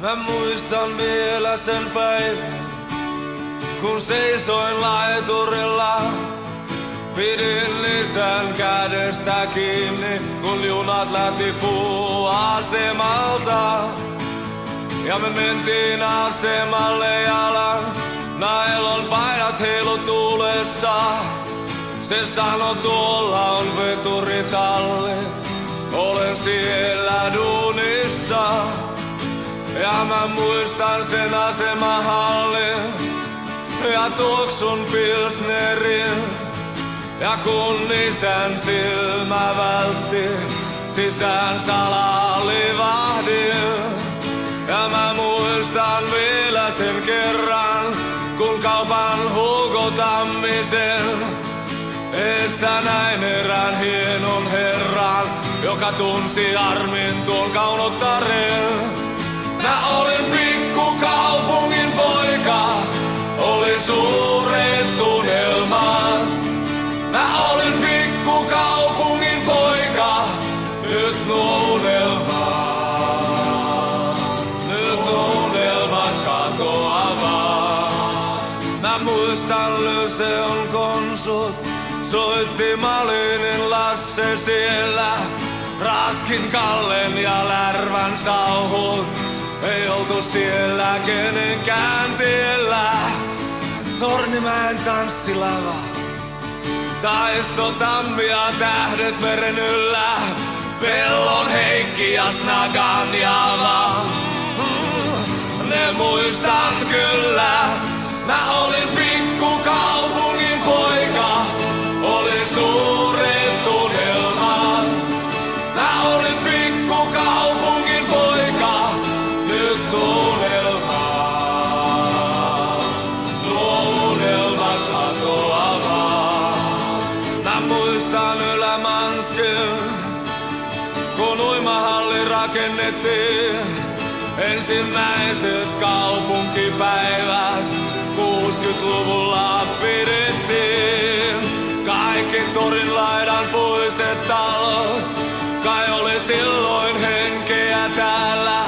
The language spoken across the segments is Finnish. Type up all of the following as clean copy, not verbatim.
Mä muistan vielä sen päivän, kun seisoin laiturilla. Pidin isän kädestä kiinni, kun junat lähti puuasemalta. Ja me mentiin asemalle jalan, nailon paidat heilu tuulessa. Se sanoi, tuolla on veturitalli, olen siellä duunissa. Ja mä muistan sen asemahallin ja tuoksun pilsnerin. Ja kun isän silmä vältti, sisään salaa livahdin. Ja mä muistan vielä sen kerran, kun kaupan Hugo Tammisen eessä näin erään hienon herran, joka tunsi Armin tuon kaunottaren. Mä olin pikkukaupungin poika, oli suuret unelmat. Mä olin pikkukaupungin poika, nyt nuo unelmat katoavat. Mä muistan Lyseon konsut, soitti Malinin Lasse siellä. Raskin Kallen ja Lärvän sauhut, ei oltu siellä kenenkään tiellä. Tornimäen tanssilava, Taisto Tammi ja tähdet meren yllä. Pellon Heikki ja Snagan Java, ne muistan kyllä. Mä olin pikkukaupungin poika, oli suuret unelmat. Mä olin pikkukaupungin poika, nyt nuo unelmat katoavat. Mä muistan Ylämanskin, kun uimahalli rakennettiin. Ensimmäiset kaupunkipäivät 60-luvulla pidettiin. Kaikki torin laidan puiset talot, kai oli silloin henkeä täällä.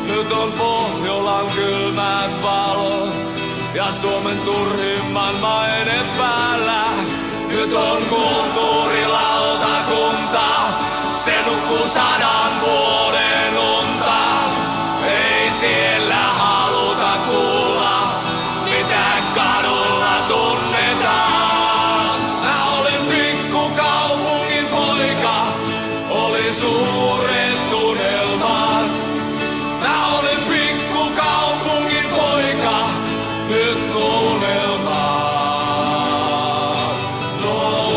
Nyt on Pohjolan kylmät valot ja Suomen turhimman maine päällä. Nyt on kulttuurilautakunta, se nukkuu 100 vuoden unta. Ei siellä haluta kuulla, mitä kadulla tunnetaan. Mä olin pikkukaupungin poika, oli suuret unelmat. Mä olin pikkukaupungin poika, nyt nuo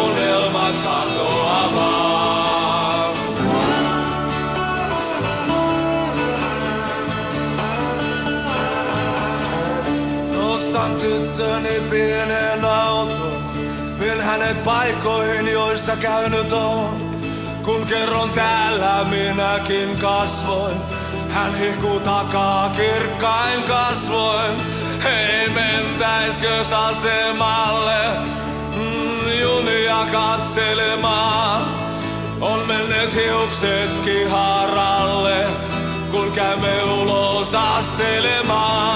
unelmat katoavat. Nostan tyttöni pienen auton, vien hänet paikkoihin, joissa käynyt on. Kun kerron täällä minäkin kasvoin, hän hihkuu takaa kirkkain kasvoin. Hei, mentäiskös asemalle junia katselemaan? On menneet hiukset kiharalle, kun käymme ulos astelemaan.